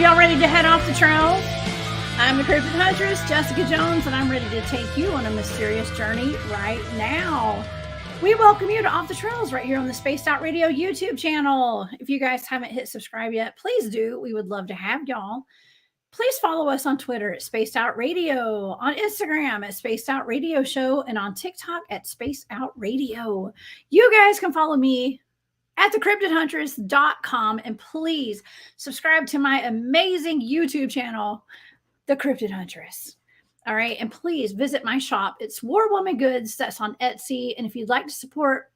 Y'all ready to head off the trail? I'm the Cryptid Huntress, Jessica Jones, and I'm ready to take you on a mysterious journey right now. We welcome you to Off the Trails right here on the Spaced Out Radio YouTube channel. If you guys haven't hit subscribe yet, please do. We would love to have y'all. Please follow us on Twitter at Spaced Out Radio, on Instagram at Spaced Out Radio Show, and on TikTok at Spaced Out Radio. You guys can follow me at thecryptidhuntress.com, and please subscribe to my amazing YouTube channel, The Cryptid Huntress. All right, and please visit my shop. It's War Woman Goods. That's on Etsy. And if you'd like to support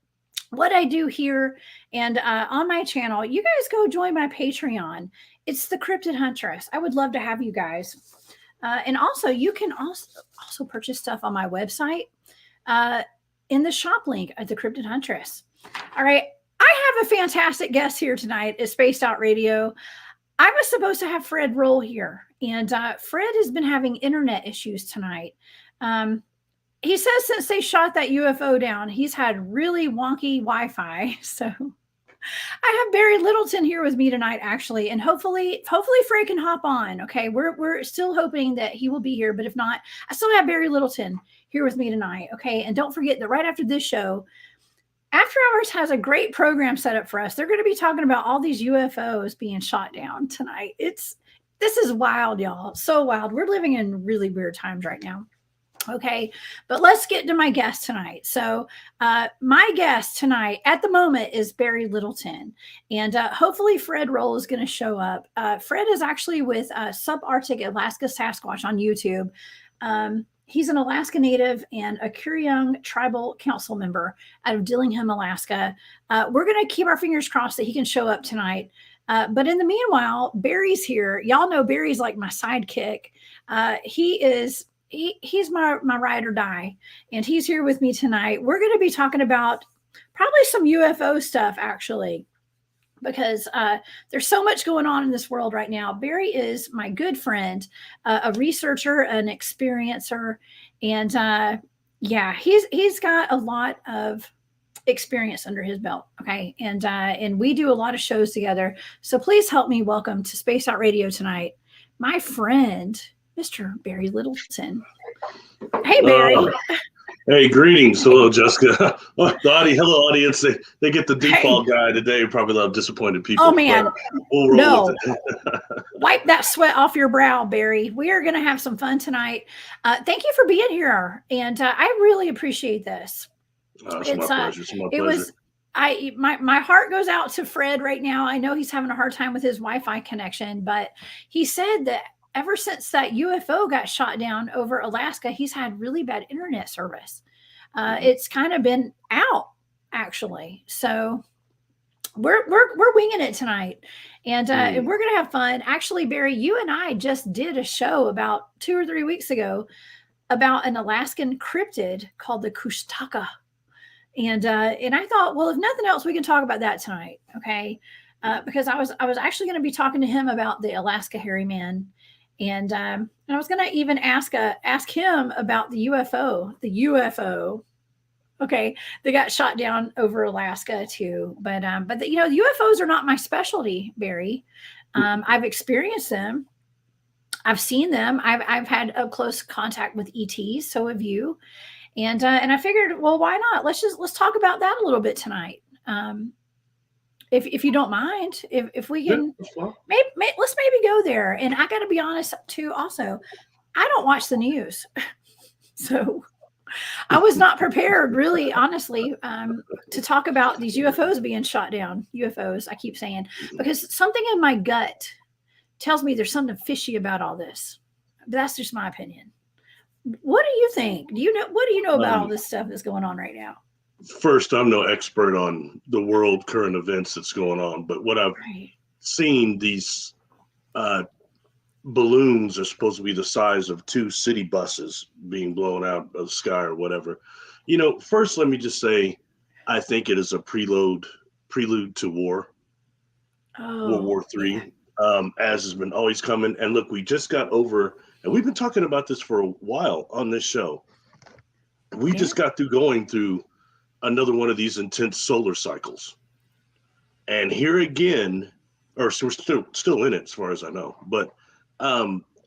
what I do here and on my channel, you guys go join my Patreon. It's The Cryptid Huntress. I would love to have you guys. And also, you can also purchase stuff on my website in the shop link at The Cryptid Huntress. All right, I have a fantastic guest here tonight at Spaced Out Radio. I was supposed to have Fred Roehl here, and Fred has been having internet issues tonight. He says since they shot that UFO down, he's had really wonky Wi-Fi. So I have Barry Littleton here with me tonight, actually, and hopefully Fred can hop on. Okay, we're still hoping that he will be here, but if not, I still have Barry Littleton here with me tonight. Okay, and don't forget that right after this show, After Hours has a great program set up for us. They're going to be talking about all these UFOs being shot down tonight. This is wild, y'all. So wild. We're living in really weird times right now. Okay, but let's get to my guest tonight. So my guest tonight at the moment is Barry Littleton, and hopefully Fred Roehl is going to show up. Fred is actually with Subarctic Alaskan Sasquatch on YouTube. He's an Alaska native and a Curyung Tribal Council Member out of Dillingham, Alaska. We're going to keep our fingers crossed that he can show up tonight. But in the meanwhile, Barry's here. Y'all know Barry's like my sidekick. He's my ride or die, and he's here with me tonight. We're going to be talking about probably some UFO stuff, actually, because there's so much going on in this world right now. Barry is my good friend, a researcher, an experiencer, and yeah, he's got a lot of experience under his belt. Okay, and we do a lot of shows together. So please help me welcome to Space Out Radio tonight, my friend, Mr. Barry Littleton. Hey, Barry. Hey, greetings. Hello, Jessica. Hello, audience. They get the default guy today. Probably a lot of disappointed people. Oh, man. We'll roll with it. Wipe that sweat off your brow, Barry. We are going to have some fun tonight. Thank you for being here. And I really appreciate this. It's my pleasure. It's my pleasure. My heart goes out to Fred right now. I know he's having a hard time with his Wi-Fi connection, but he said that ever since that UFO got shot down over Alaska, he's had really bad internet service. It's kind of been out, actually. So we're winging it tonight, and we're gonna have fun. Actually, Barry, you and I just did a show about 2 or 3 weeks ago about an Alaskan cryptid called the Kushtaka, and I thought, well, if nothing else, we can talk about that tonight, okay? Because I was actually going to be talking to him about the Alaskan Hairy Man. And I was going to even ask him about the UFO, okay, they got shot down over Alaska too. But the UFOs are not my specialty, Barry. I've experienced them. I've seen them. I've had up close contact with ETs. So have you. And I figured, well, why not? Let's talk about that a little bit tonight. If you don't mind, if we can, let's maybe go there. And I got to be honest too. Also, I don't watch the news, so I was not prepared, really, honestly, to talk about these UFOs being shot down. UFOs, I keep saying, because something in my gut tells me there's something fishy about all this. But that's just my opinion. What do you think? What do you know about all this stuff that's going on right now? First, I'm no expert on the world current events that's going on, but what I've seen, these balloons are supposed to be the size of 2 city buses being blown out of the sky or whatever. First, let me just say, I think it is a prelude to war, World War III, as has been always coming. And look, we just got over, and we've been talking about this for a while on this show. We just got through going through another one of these intense solar cycles. And here again, or so we're still in it as far as I know. But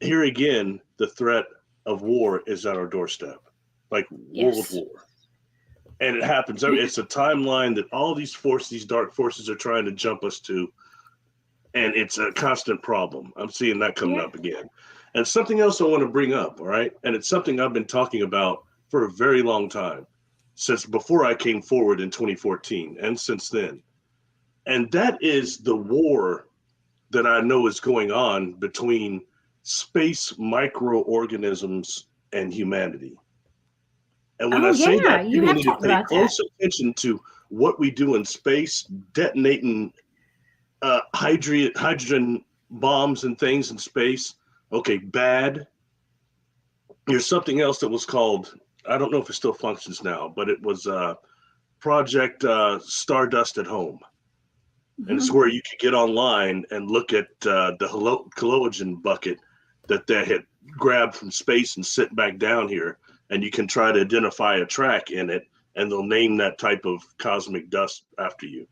here again, the threat of war is at our doorstep, like World War. And it happens. It's a timeline that all these forces, these dark forces, are trying to jump us to. And it's a constant problem. I'm seeing that coming up again. And something else I want to bring up, all right? And it's something I've been talking about for a very long time, since before I came forward in 2014 and since then. And that is the war that I know is going on between space microorganisms and humanity. And when I say that, people need to pay close attention to what we do in space, detonating hydrogen bombs and things in space. Okay, bad. There's something else that was called, I don't know if it still functions now, but it was Project Stardust at Home. And it's where you could get online and look at the halogen bucket that they had grabbed from space and sit back down here. And you can try to identify a track in it, and they'll name that type of cosmic dust after you.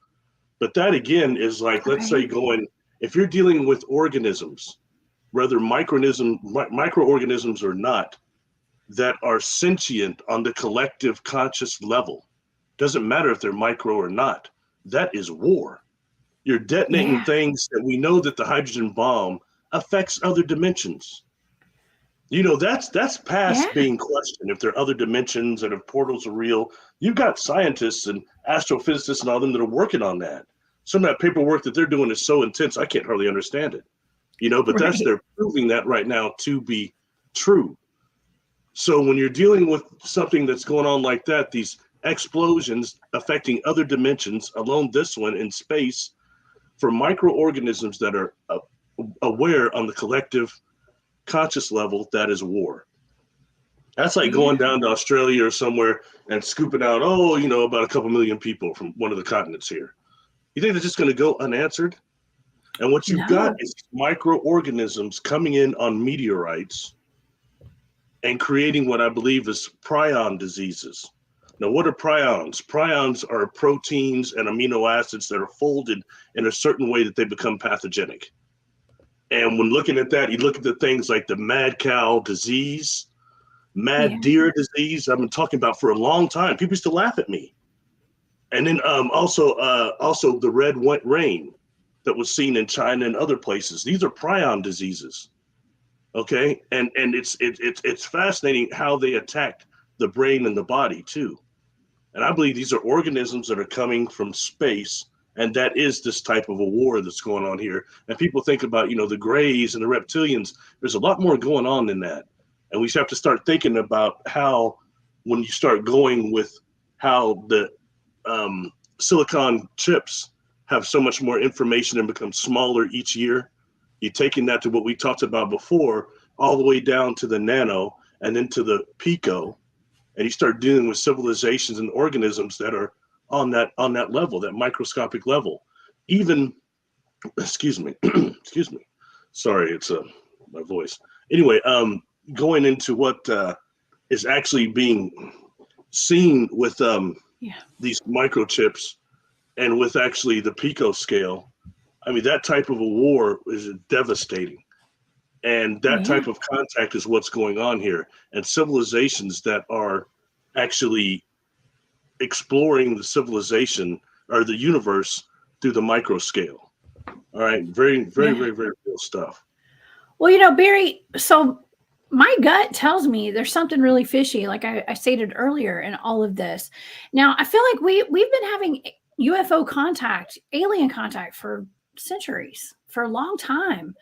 But that again is like, let's say if you're dealing with organisms, whether microorganisms or not, that are sentient on the collective conscious level, doesn't matter if they're micro or not, that is war. You're detonating things that we know that the hydrogen bomb affects other dimensions. You know, that's past being questioned. If there are other dimensions and if portals are real, you've got scientists and astrophysicists and all them that are working on that. Some of that paperwork that they're doing is so intense, I can't hardly understand it. You know, but they're proving that right now to be true. So when you're dealing with something that's going on like that, these explosions affecting other dimensions, alone this one in space, for microorganisms that are aware on the collective conscious level, that is war. That's like going down to Australia or somewhere and scooping out, about a couple million people from one of the continents here. You think they're just going to go unanswered? And what you've got is microorganisms coming in on meteorites and creating what I believe is prion diseases. Now, what are prions? Prions are proteins and amino acids that are folded in a certain way that they become pathogenic. And when looking at that, you look at the things like the mad cow disease, mad deer disease. I've been talking about for a long time. People used to laugh at me. And then also the red rain that was seen in China and other places. These are prion diseases. Okay, and it's fascinating how they attack the brain and the body too. And I believe these are organisms that are coming from space, and that is this type of a war that's going on here. And people think about, the Greys and the reptilians. There's a lot more going on than that. And we have to start thinking about how, when you start going with how the silicon chips have so much more information and become smaller each year, you're taking that to what we talked about before, all the way down to the nano and then to the pico, and you start dealing with civilizations and organisms that are on that level, that microscopic level. Even, excuse me, sorry, it's my voice. Anyway, going into what is actually being seen with these microchips and with actually the pico scale. I mean, that type of a war is devastating. And that type of contact is what's going on here. And civilizations that are actually exploring the civilization or the universe through the micro scale. All right. Very, very, very, very real stuff. Well, Barry, so my gut tells me there's something really fishy, like I stated earlier in all of this. Now, I feel like we've been having UFO contact, alien contact for centuries, for a long time,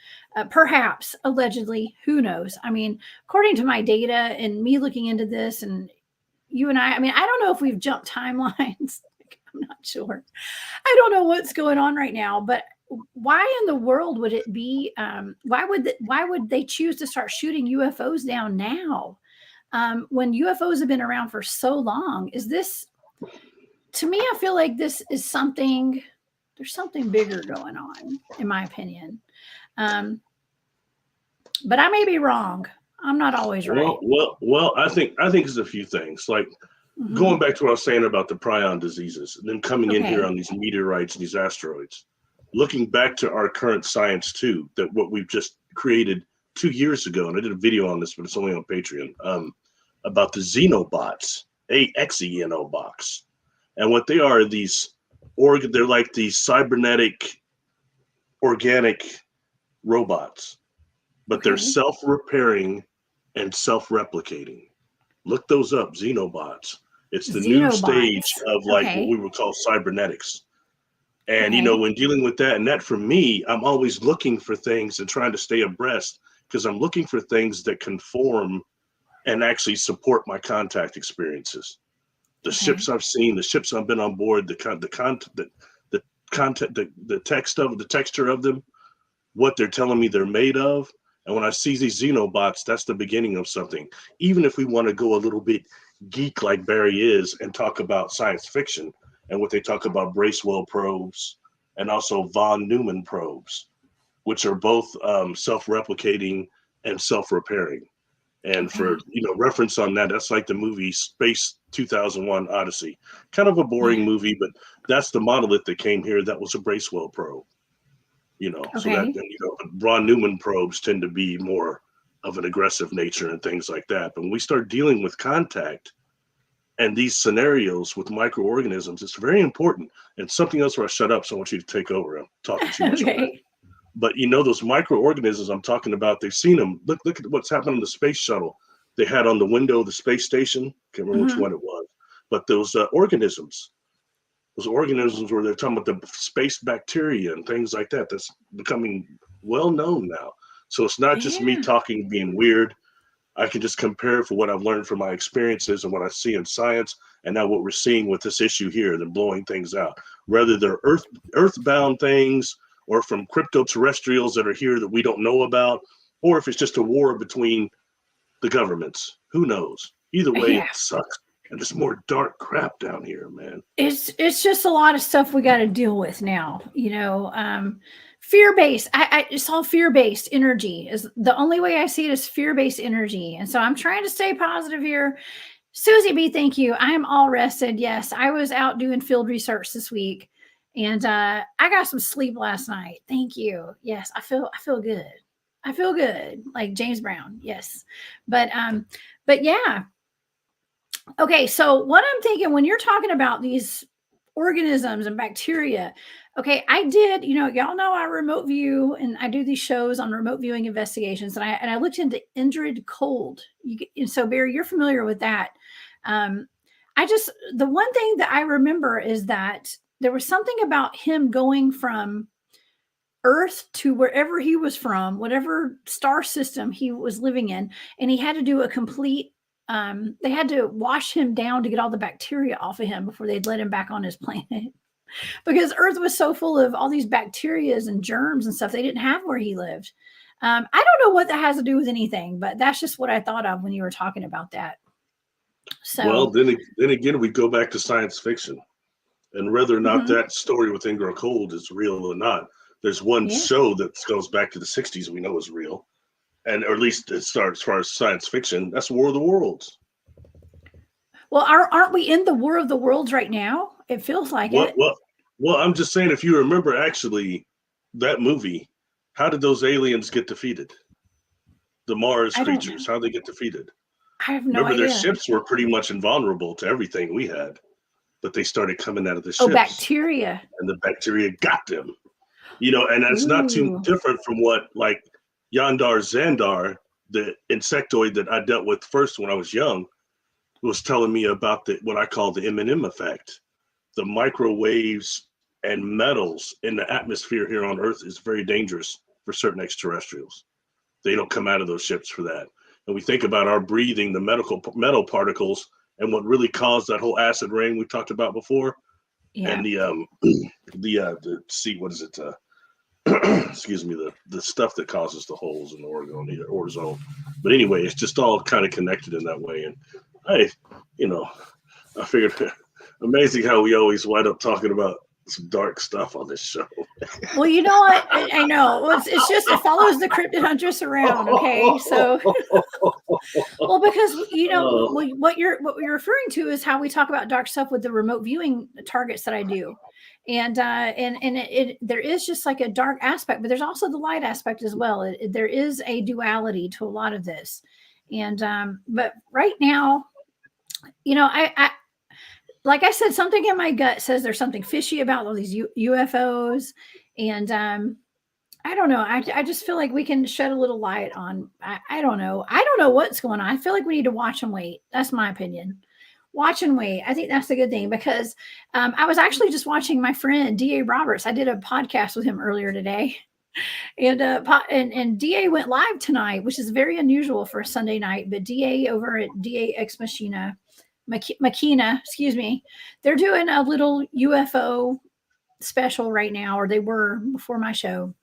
perhaps, allegedly, who knows? I mean, according to my data and me looking into this, and you and I mean, I don't know if we've jumped timelines. I'm not sure. I don't know what's going on right now, but why in the world would it be? Why would they choose to start shooting UFOs down now, when UFOs have been around for so long? Is this, to me, I feel like this is something. There's something bigger going on, in my opinion. But I may be wrong. I'm not always right. Well, I think it's a few things. Like going back to what I was saying about the prion diseases, and then coming in here on these meteorites and these asteroids. looking back to our current science too, that what we've just created 2 years ago, and I did a video on this, but it's only on Patreon, about the xenobots, AXENO-bots. And what they are, they're like these cybernetic organic robots, but they're self-repairing and self-replicating. Look those up, xenobots. It's the new stage of like what we would call cybernetics. And, you know, when dealing with that, and that for me, I'm always looking for things and trying to stay abreast, because I'm looking for things that conform and actually support my contact experiences. The ships I've seen, the ships I've been on board, the texture of them, what they're telling me they're made of. And when I see these xenobots, that's the beginning of something. Even if we want to go a little bit geek like Barry is and talk about science fiction and what they talk about, Bracewell probes and also von Neumann probes, which are both self-replicating and self-repairing. And for, you know, reference on that, that's like the movie Space 2001 Odyssey. Kind of a boring movie, but that's the monolith that came here. That was a Bracewell probe. You know, so that, you know, von Neumann probes tend to be more of an aggressive nature and things like that. But when we start dealing with contact and these scenarios with microorganisms, it's very important. And something else where I shut up, so I want you to take over. I'm talking too much. But you know, those microorganisms I'm talking about, they've seen them. Look at what's happened on the space shuttle. They had on the window of the space station, can't remember which one it was, but those organisms where they're talking about the space bacteria and things like that, that's becoming well known now. So it's not just me talking, being weird. I can just compare for what I've learned from my experiences and what I see in science, and now what we're seeing with this issue here, they're blowing things out. Whether they're earthbound things or from crypto-terrestrials that are here that we don't know about, or if it's just a war between the governments, who knows? Either way, it sucks. And there's more dark crap down here, man. It's just a lot of stuff we got to deal with now. You know, fear-based. It's all fear-based energy. Is the only way I see it is fear-based energy. And so I'm trying to stay positive here. Susie B, thank you. I am all rested. Yes, I was out doing field research this week, and I got some sleep last night. Thank you. Yes, I feel good. I feel good, like James Brown. Yes, but yeah. Okay, so what I'm thinking when you're talking about these organisms and bacteria, okay, I did, you know, y'all know I remote view and I do these shows on remote viewing investigations, and I looked into Indrid Cold. And so Barry, you're familiar with that. The one thing that I remember is that there was something about him going from Earth to wherever he was from, whatever star system he was living in, and he had to do a complete they had to wash him down to get all the bacteria off of him before they'd let him back on his planet, because Earth was so full of all these bacterias and germs and stuff they didn't have where he lived. I don't know what that has to do with anything, but that's just what I thought of when you were talking about that. So, well, then again, we go back to science fiction, and whether or not that story with Indrid Cold is real or not, there's one show that goes back to the 60s we know is real. And or at least it starts as far as science fiction. That's War of the Worlds. Well, aren't we in the War of the Worlds right now? It feels like it. Well, I'm just saying, if you remember, actually, that movie, how did those aliens get defeated? The Mars creatures, how did they get defeated? I have no idea. Remember, their ships were pretty much invulnerable to everything we had, but they started coming out of the ships. Oh, bacteria. And the bacteria got them. You know, and that's not too different from what, like, Yandar Xandar, the insectoid that I dealt with first when I was young, was telling me about what I call the M&M effect. The microwaves and metals in the atmosphere here on Earth is very dangerous for certain extraterrestrials. They don't come out of those ships for that. And we think about our breathing, the metal particles, and what really caused that whole acid rain we talked about before. And excuse me, the stuff that causes the holes in the ozone. But anyway, it's just all kind of connected in that way. And I figured, amazing how we always wind up talking about some dark stuff on this show. Well, you know what? I know. Well, it's just, it follows the cryptid hunters around. Okay. So, well, because, you know, what you're referring to is how we talk about dark stuff with the remote viewing targets that I do. And there is just like a dark aspect, but there's also the light aspect as well. There is a duality to a lot of this. And but right now, I like I said, something in my gut says there's something fishy about all these UFOs. And I don't know. I just feel like we can shed a little light on, I don't know. I don't know what's going on. I feel like we need to watch and wait. That's my opinion. Watch and wait. I think that's a good thing, because I was actually just watching my friend DA Roberts. I did a podcast with him earlier today, and DA went live tonight, which is very unusual for a Sunday night. But DA over at DA Ex Machina, excuse me, they're doing a little UFO special right now, or they were before my show,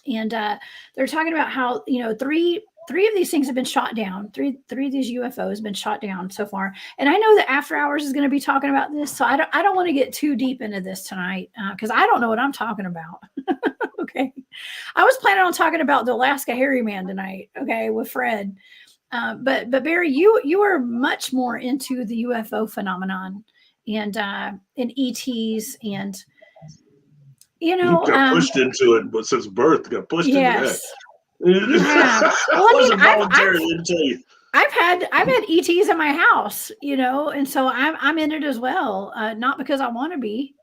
and they're talking about how three of these things have been shot down. Three of these UFOs have been shot down so far. And I know that After Hours is going to be talking about this. So I don't want to get too deep into this tonight, because I don't know what I'm talking about. Okay. I was planning on talking about the Alaska Hairy Man tonight. Okay. With Fred. But Barry, you are much more into the UFO phenomenon and ETs and, got pushed into it, but since birth got pushed into that. You have. Well, I've had ETs in my house, and so I'm in it as well. Not because I want to be.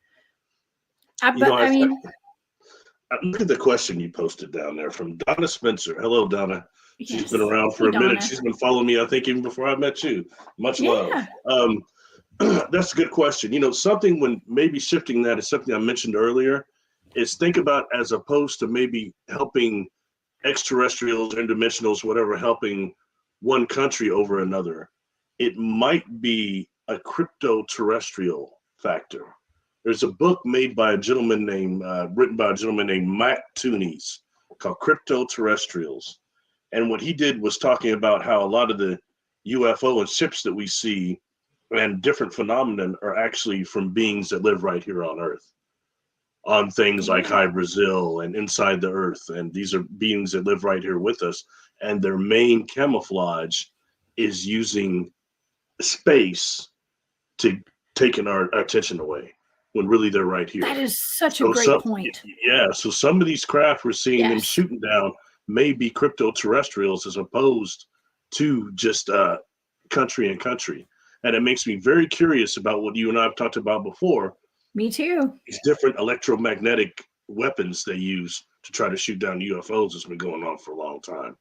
Look at the question you posted down there from Donna Spencer. Hello, Donna. She's been around for a minute. She's been following me, I think, even before I met you. Much love. That's a good question. Something when maybe shifting that is something I mentioned earlier, is think about, as opposed to maybe helping extraterrestrials, interdimensionals, whatever, helping one country over another, it might be a crypto-terrestrial factor. There's a book written by a gentleman named Matt Toonies called Crypto-Terrestrials. And what he did was talking about how a lot of the UFO and ships that we see and different phenomena are actually from beings that live right here on Earth, on things like High Brazil and inside the Earth. And these are beings that live right here with us. And their main camouflage is using space to taking our attention away, when really they're right here. That is such a great point. Yeah. So some of these craft we're seeing them shooting down may be crypto-terrestrials, as opposed to just country and country. And it makes me very curious about what you and I have talked about before. Me too. These different electromagnetic weapons they use to try to shoot down UFOs has been going on for a long time.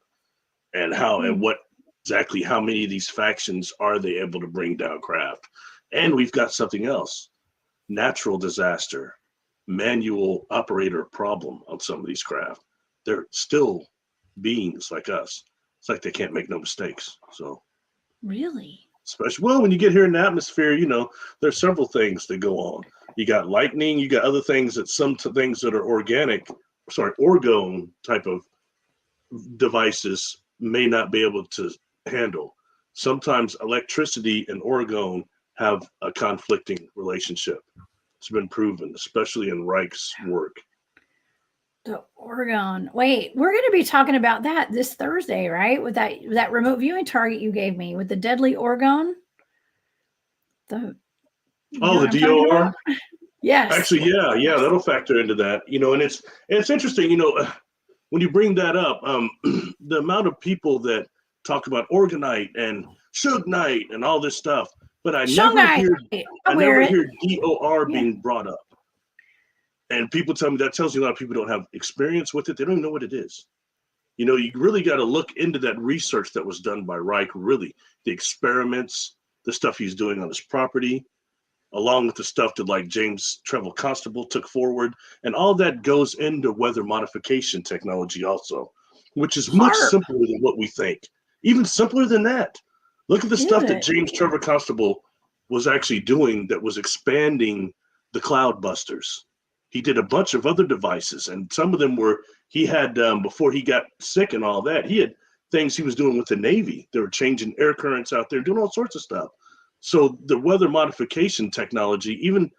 And how and what exactly, how many of these factions are they able to bring down craft? And we've got something else. Natural disaster, manual operator problem on some of these craft. They're still beings like us. It's like they can't make no mistakes. So really? Especially, well, when you get here in the atmosphere, there's several things that go on. You got lightning, you got other things some things that are orgone type of devices may not be able to handle. Sometimes electricity and orgone have a conflicting relationship. It's been proven, especially in Reich's work. The orgone. Wait, we're going to be talking about that this Thursday, right? With that remote viewing target you gave me with the deadly orgone. The DOR. Yes. Actually, yeah, that'll factor into that. And it's interesting. When you bring that up, the amount of people that talk about orgonite and Sugnite and all this stuff, but I never hear DOR being brought up. And people tell me that tells you a lot of people don't have experience with it. They don't even know what it is. You really got to look into that research that was done by Reich, really, the experiments, the stuff he's doing on his property, along with the stuff that like James Trevor Constable took forward. And all that goes into weather modification technology also, which is much simpler than what we think. Even simpler than that. Look at the stuff that James Trevor Constable was actually doing that was expanding the cloud busters. He did a bunch of other devices, and some of them he had before he got sick and all that, he had things he was doing with the Navy. They were changing air currents out there, doing all sorts of stuff. So the weather modification technology, even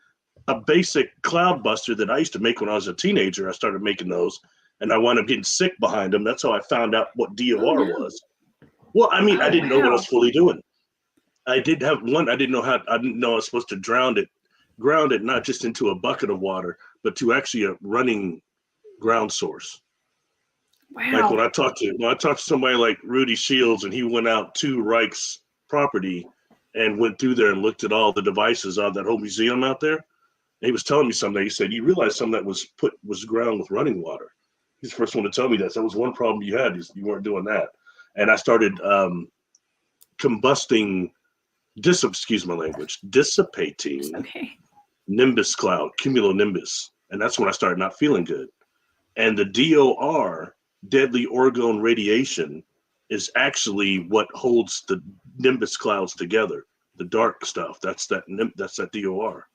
a basic cloud buster that I used to make when I was a teenager, I started making those, and I wound up getting sick behind them. That's how I found out what DOR was. Well, I didn't know what I was fully doing. I did have one. I didn't know I was supposed to drown it grounded not just into a bucket of water, but to actually a running ground source. Wow. Like when I talked to somebody like Rudy Shields, and he went out to Reich's property and went through there and looked at all the devices of that whole museum out there. And he was telling me something. He said, you realize some of that was ground with running water. He's the first one to tell me that. So that was one problem you had, is you weren't doing that. And I started combusting, excuse my language, dissipating nimbus cloud, cumulonimbus. And that's when I started not feeling good. And the DOR, deadly orgone radiation, is actually what holds the nimbus clouds together. The dark stuff, that's that DOR.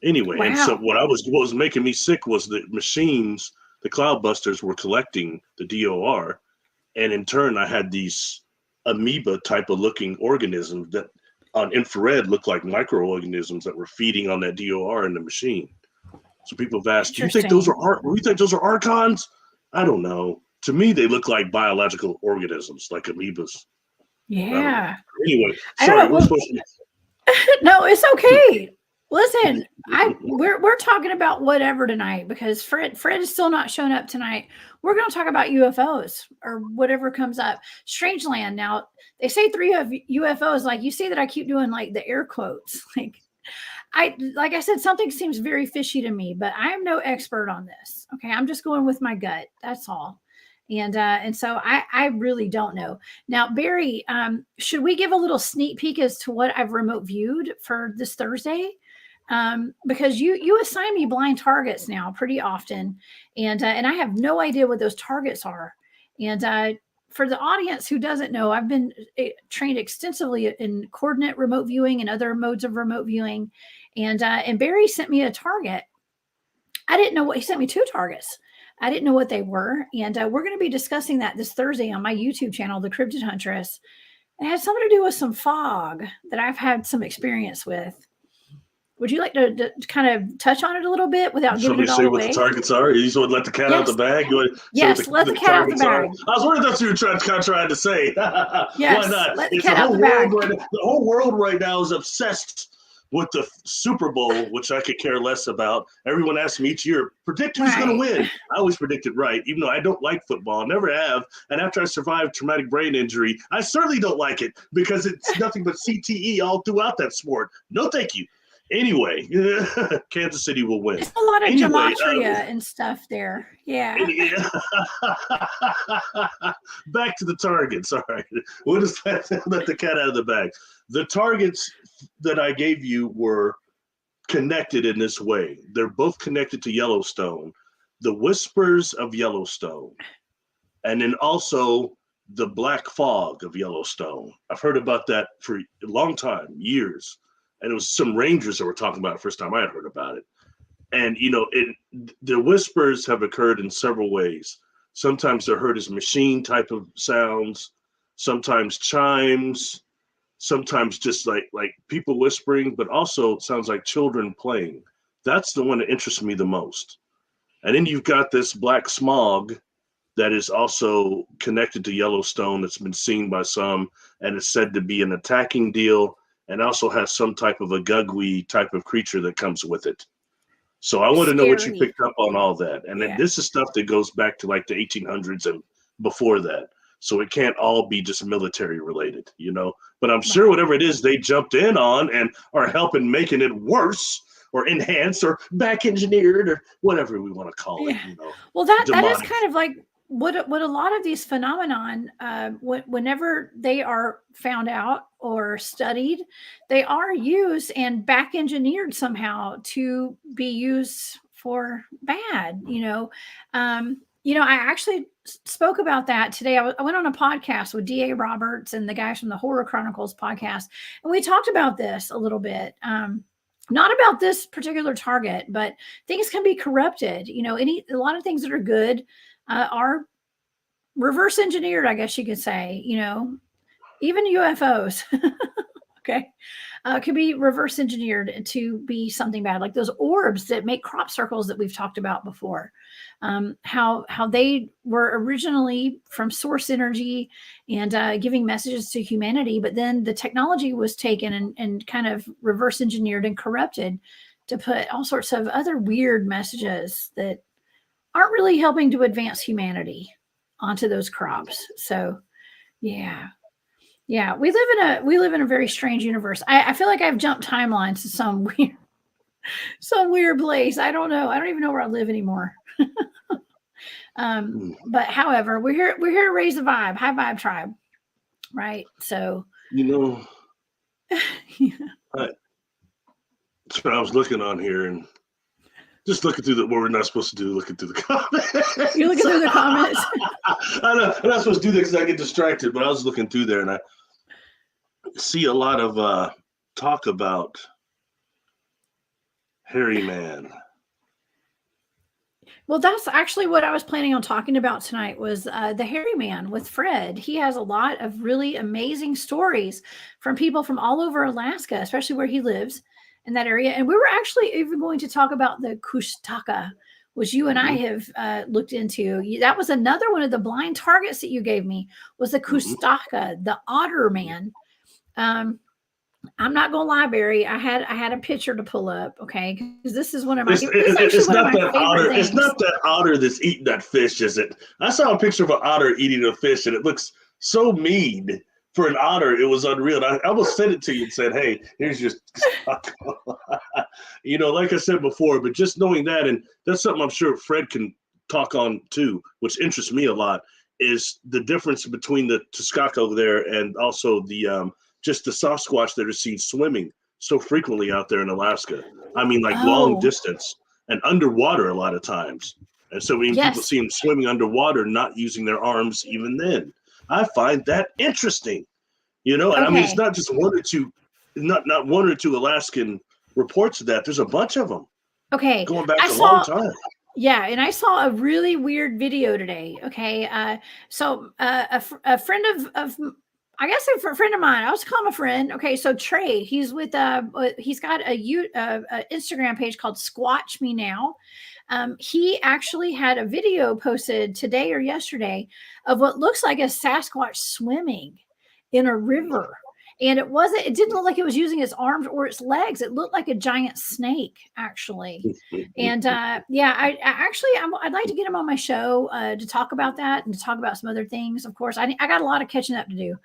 Anyway, wow. And so what was making me sick was the machines, the cloud busters, were collecting the DOR, and in turn I had these amoeba type of looking organisms that on infrared looked like microorganisms that were feeding on that DOR in the machine. So people have asked, do you think those are archons? I don't know. To me, they look like biological organisms, like amoebas. Yeah. Anyway, sorry. No, it's okay. Listen, we're talking about whatever tonight, because Fred is still not showing up tonight. We're going to talk about UFOs or whatever comes up. Strangeland. Now, they say 3 of UFOs. Like, you see that I keep doing like the air quotes. Like I said, something seems very fishy to me, but I am no expert on this. Okay, I'm just going with my gut. That's all. And so I really don't know. Now, Barry, should we give a little sneak peek as to what I've remote viewed for this Thursday? Because you assign me blind targets now pretty often, and I have no idea what those targets are. And for the audience who doesn't know, I've been trained extensively in coordinate remote viewing and other modes of remote viewing. And Barry sent me a target. I didn't know what he sent me 2 targets. I didn't know what they were. And we're going to be discussing that this Thursday on my YouTube channel, The Cryptid Huntress. It has something to do with some fog that I've had some experience with. Would you like to kind of touch on it a little bit without giving it all away? What the targets are? You just want to let the cat out the bag? Yes, let the cat out the bag. I was wondering what you were trying to say. Yes, why not? Let the cat out the bag. The whole world right now is obsessed with the Super Bowl, which I could care less about. Everyone asks me each year, predict who's going to win. I always predict it right, even though I don't like football. Never have. And after I survived traumatic brain injury, I certainly don't like it, because it's nothing but CTE all throughout that sport. No, thank you. Anyway, Kansas City will win. There's a lot of gematria and stuff there. Yeah. Back to the targets. All right. We'll just let the cat out of the bag. The targets that I gave you were connected in this way. They're both connected to Yellowstone. The Whispers of Yellowstone. And then also the Black Fog of Yellowstone. I've heard about that for a long time, years. And it was some rangers that were talking about it the first time I had heard about it. And, the whispers have occurred in several ways. Sometimes they're heard as machine type of sounds, sometimes chimes, sometimes just like people whispering, but also sounds like children playing. That's the one that interests me the most. And then you've got this black smog that is also connected to Yellowstone that's been seen by some, and it's said to be an attacking deal, and also has some type of a gugwy type of creature that comes with it. So I want to know what you picked up on all that. And then this is stuff that goes back to like the 1800s and before that. So it can't all be just military related, But I'm sure whatever it is they jumped in on and are helping making it worse or enhanced or back engineered or whatever we want to call it, Well, that is kind of like what a lot of these phenomenon, whenever they are found out or studied, they are used and back engineered somehow to be used for bad. I actually spoke about that today. I went on a podcast with D.A. Roberts and the guys from the Horror Chronicles podcast, and we talked about this a little bit. Not about this particular target, but things can be corrupted. A lot of things that are good are reverse engineered, I guess you could say, even UFOs. Okay. Could be reverse engineered to be something bad, like those orbs that make crop circles that we've talked about before. How they were originally from source energy and giving messages to humanity, but then the technology was taken and kind of reverse engineered and corrupted to put all sorts of other weird messages that aren't really helping to advance humanity onto those crops. So, yeah. Yeah, we live in a very strange universe. I feel like I've jumped timelines to some weird place. I don't know. I don't even know where I live anymore. But however, we're here to raise the vibe, high vibe tribe, right? So Yeah. So I was looking on here and just looking through what we're not supposed to do, looking through the comments. You're looking through the comments. I know I'm not supposed to do that because I get distracted, but I was looking through there and I see a lot of talk about Hairy Man. Well, that's actually what I was planning on talking about tonight was the Hairy Man with Fred. He has a lot of really amazing stories from people from all over Alaska, especially where he lives in that area. And we were actually even going to talk about the Kushtaka, which you and I have looked into. That was another one of the blind targets that you gave me was the Kushtaka, the Otter Man. I'm not gonna lie, Barry. I had a picture to pull up, okay? Because this is one of my. It's not that otter. It's not that otter that's eating that fish, is it? I saw a picture of an otter eating a fish, and it looks so mean for an otter. It was unreal. I almost sent it to you and said, "Hey, here's your." Like I said before, but just knowing that, and that's something I'm sure Fred can talk on too, which interests me a lot, is the difference between the Texcoco there and also the just the Sasquatch that are seen swimming so frequently out there in Alaska. I mean, like long distance and underwater a lot of times. And so when people see them swimming underwater, not using their arms even then, I find that interesting. And I mean, it's not just one or two, not one or two Alaskan reports of that. There's a bunch of them. Okay. Going back a long time. Yeah, and I saw a really weird video today. Okay. So a friend of I guess a friend of mine. I was calling him a friend. Okay, so Trey, he's with he's got a Instagram page called Squatch Me Now. He actually had a video posted today or yesterday of what looks like a Sasquatch swimming in a river. And it didn't look like it was using its arms or its legs. It looked like a giant snake, actually. And I'd like to get him on my show to talk about that and to talk about some other things. Of course, I got a lot of catching up to do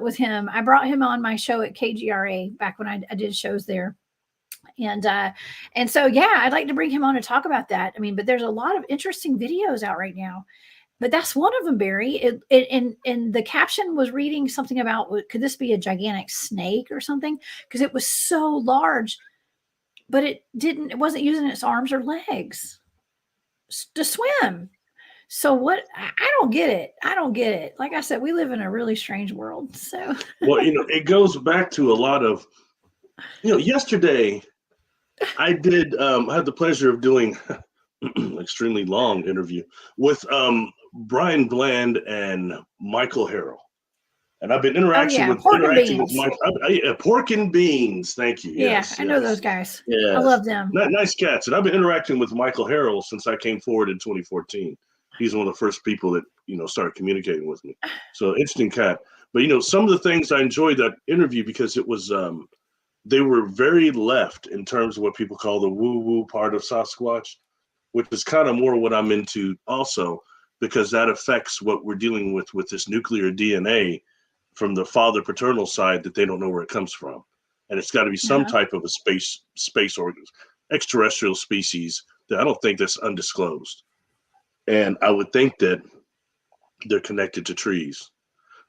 with him. I brought him on my show at KGRA back when I did shows there. And so, yeah, I'd like to bring him on to talk about that. I mean, but there's a lot of interesting videos out right now. But that's one of them, Barry. And the caption was reading something about, could this be a gigantic snake or something? Because it was so large, but it wasn't using its arms or legs to swim. So what? I don't get it. I don't get it. Like I said, we live in a really strange world. So, well, it goes back to a lot of, yesterday I did had the pleasure of doing extremely long interview with Brian Bland and Michael Harrell, and I've been interacting with Mike. Pork and Beans. Thank you. Yes, I know those guys. Yeah, I love them. Nice cats, and I've been interacting with Michael Harrell since I came forward in 2014. He's one of the first people that started communicating with me. So interesting cat. But some of the things I enjoyed that interview because it was they were very left in terms of what people call the woo-woo part of Sasquatch, which is kind of more what I'm into also, because that affects what we're dealing with this nuclear DNA from the father paternal side that they don't know where it comes from. And it's got to be some type of a space organ, extraterrestrial species that I don't think that's undisclosed. And I would think that they're connected to trees.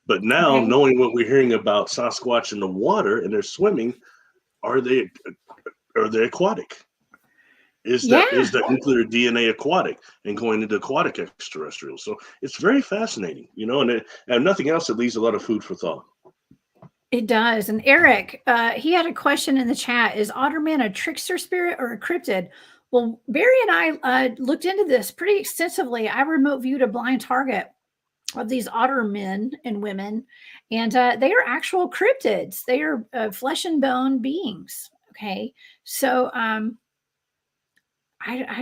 But now knowing what we're hearing about Sasquatch in the water and they're swimming, are they aquatic? Is that nuclear DNA aquatic and going into aquatic extraterrestrials? So it's very fascinating, and nothing else, it leaves a lot of food for thought. It does. And Eric, he had a question in the chat. Is Otterman a trickster spirit or a cryptid? Well, Barry and I looked into this pretty extensively. I remote viewed a blind target of these otter men and women, And they are actual cryptids. They are flesh and bone beings. Okay. So I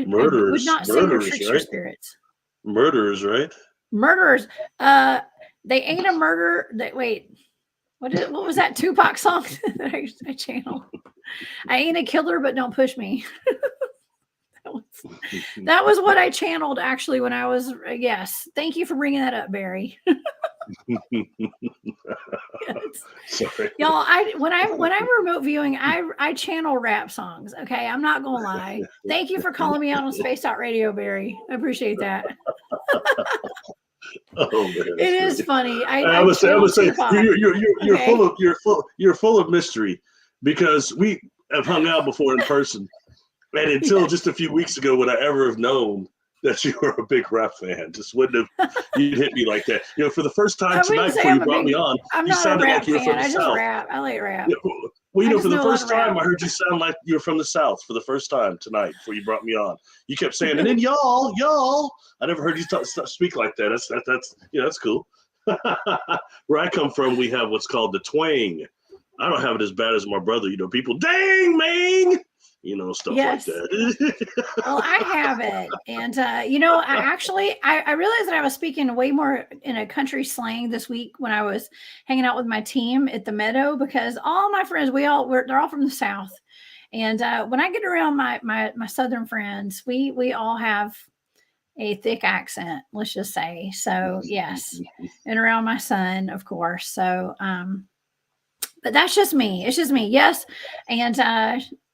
would not say they're trickster right? spirits. Murderers, right? Murderers. They ain't a murder. Wait, what was that Tupac song that I channeled? I ain't a killer, but don't push me. That was what I channeled actually when I was. Yes, thank you for bringing that up, Barry. Sorry, y'all. When I'm remote viewing, I channel rap songs. Okay, I'm not gonna lie. Thank you for calling me out on Spaced Out Radio, Barry. I appreciate that. Oh man, it is funny. I would say you're okay. full of mystery, because we have hung out before in person, and until just a few weeks ago would I ever have known that you were a big rap fan. Just wouldn't have you'd hit me like that. For the first time tonight before you brought me on, you sounded like you were from the South. Rap. I like rap. Well, for the first time, I heard you sound like you're from the South for the first time tonight before you brought me on. You kept saying, and then y'all. I never heard you speak like that. That's cool. Where I come from, we have what's called the twang. I don't have it as bad as my brother. People, dang, man. Stuff like that. Well, I have it. And, I realized that I was speaking way more in a country slang this week when I was hanging out with my team at the Meadow, because all my friends, they're all from the South. And when I get around my Southern friends, we all have a thick accent, let's just say. So, yes. And around my son, of course. So, but that's just me. It's just me. Yes. And,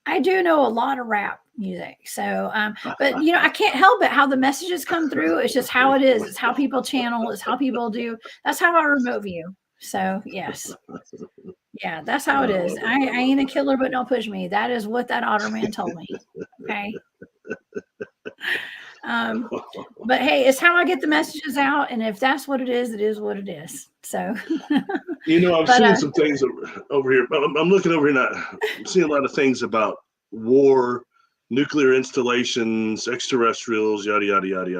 I do know a lot of rap music. So, but I can't help it how the messages come through. It's just how it is. It's how people channel. It's how people do. That's how I remote view. So, yes. Yeah, that's how it is. I ain't a killer, but don't push me. That is what that otter man told me. Okay. But hey, it's how I get the messages out. And if that's what it is what it is. So, I'm seeing some things over here. I'm looking over here now. I'm seeing a lot of things about war, nuclear installations, extraterrestrials, yada, yada, yada,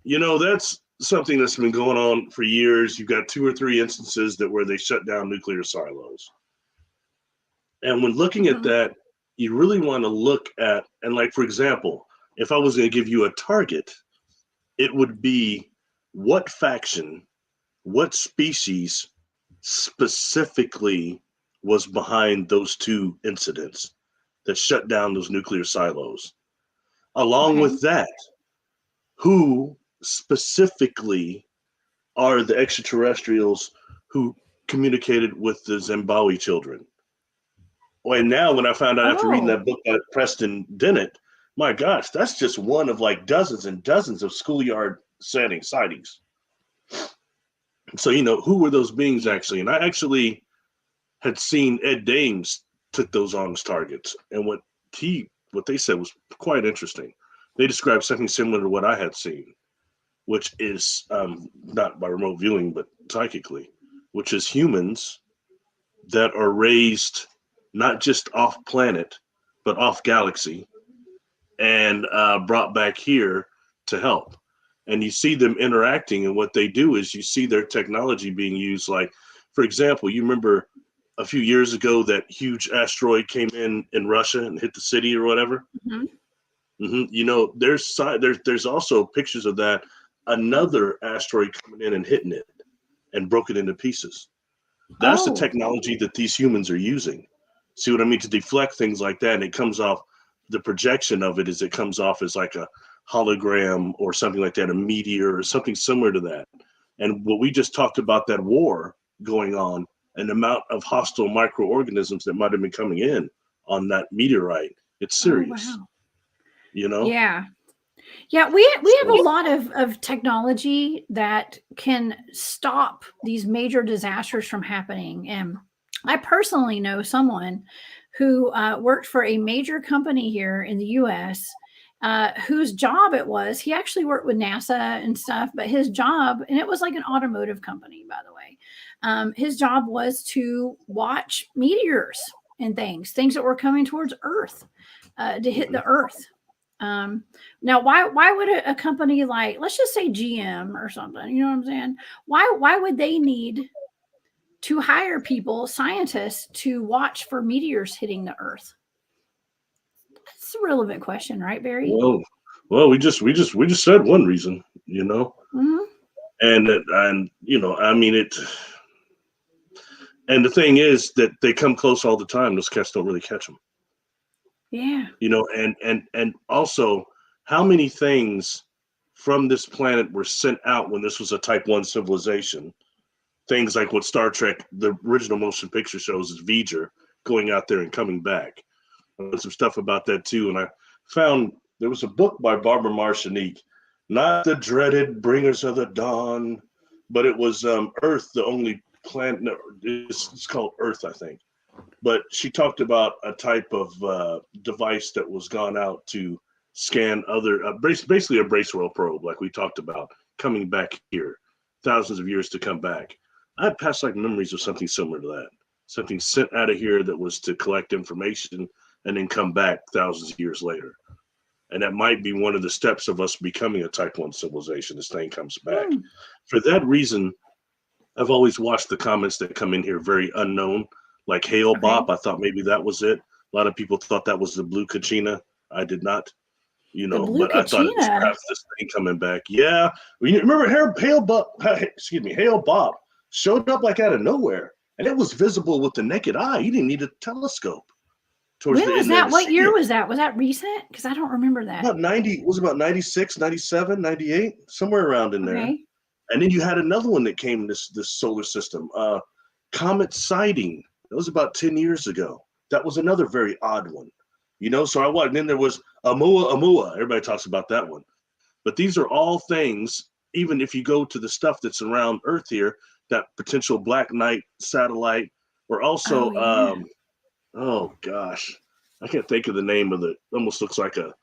yada. That's something that's been going on for years. You've got 2 or 3 instances where they shut down nuclear silos. And when looking at that, you really want to look at, and like, for example, if I was going to give you a target, it would be what faction, what species specifically was behind those 2 incidents that shut down those nuclear silos. Along with that, who specifically are the extraterrestrials who communicated with the Zimbabwe children? And now when I found out after reading that book by Preston Dennett, my gosh, that's just one of like dozens and dozens of schoolyard sightings. So, who were those beings actually? And I actually had seen Ed Dames took those on as targets. And what they said was quite interesting. They described something similar to what I had seen, which is not by remote viewing, but psychically, which is humans that are raised not just off planet, but off galaxy, and brought back here to help. And you see them interacting, and what they do is you see their technology being used. Like, for example, you remember a few years ago that huge asteroid came in Russia and hit the city or whatever. There's also pictures of that, another asteroid coming in and hitting it and broke it into pieces. That's the technology that these humans are using. See what I mean? To deflect things like that. And it comes off, the projection of it comes off as like a hologram or something like that, a meteor or something similar to that. And what we just talked about, that war going on, and the amount of hostile microorganisms that might have been coming in on that meteorite, it's serious. Oh, wow. Yeah, we have a lot of technology that can stop these major disasters from happening. And I personally know someone who worked for a major company here in the U.S., whose job it was. He actually worked with NASA and stuff, but his job, and it was like an automotive company, by the way, his job was to watch meteors and things that were coming towards Earth, to hit the Earth. Now, why would a company like, let's just say GM or something, you know what I'm saying? Why would they need to hire people, scientists, to watch for meteors hitting the Earth? That's a relevant question, right, Barry? Well, we just said one reason, you know, and you know, I mean it. And the thing is that they come close all the time. Those cats don't really catch them. Yeah. You know, and also, how many things from this planet were sent out when this was a Type 1 civilization? Things like what Star Trek, the original motion picture shows, is V'ger going out there and coming back. I read some stuff about that too, and I found there was a book by Barbara Marchenique, not the dreaded Bringers of the Dawn, but it was Earth, the only planet. No, it's called Earth, I think. But she talked about a type of device that was gone out to scan other, basically a Bracewell probe, like we talked about, coming back here, thousands of years to come back. I had past like memories of something similar to that, something sent out of here that was to collect information and then come back thousands of years later. And that might be one of the steps of us becoming a Type 1 civilization. This thing comes back. For that reason, I've always watched the comments that come in here very unknown, like Hail Bop. I thought maybe that was it. A lot of people thought that was the blue kachina. I did not, you know, but I thought it was perhaps this thing coming back. Yeah. You remember Hail Bop showed up like out of nowhere, and it was visible with the naked eye. You didn't need a telescope. When was that? What year was that? Was that recent? Because I don't remember that. About 96, 97, 98, somewhere around in there. And then you had another one that came this solar system, Comet sighting. That was about 10 years ago. That was another very odd one, you know. So I watched. And then there was Amua. Everybody talks about that one. But these are all things. Even if you go to the stuff that's around Earth here, that potential Black Knight satellite, or also, oh gosh, I can't think of the name of it. Almost looks like a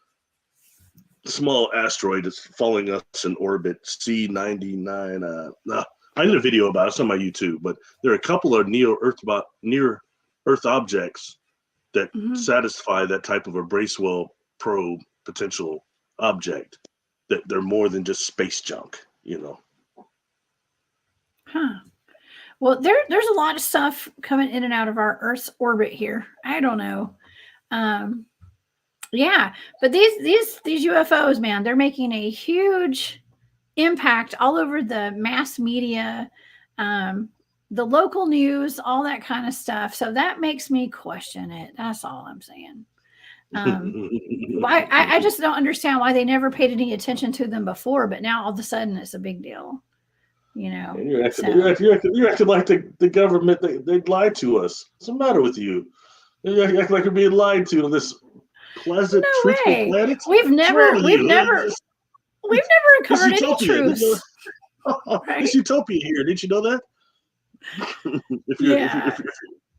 small asteroid that's following us in orbit, C99. I did a video about it. It's on my YouTube, but there are a couple of near Earth objects that satisfy that type of a Bracewell probe potential object, that they're more than just space junk, you know. Well, there's a lot of stuff coming in and out of our Earth's orbit here. I don't know. Yeah, but these UFOs, man, they're making a huge impact all over the mass media, the local news, all that kind of stuff. So that makes me question it. That's all I'm saying. I just don't understand why they never paid any attention to them before, but now all of a sudden it's a big deal. You know, and you're acting like the government, they lied to us. What's the matter with you? You act like you're being lied to on this pleasant, truthful planet. We've never uncovered any truths. Right? It's utopia here. Didn't you know that?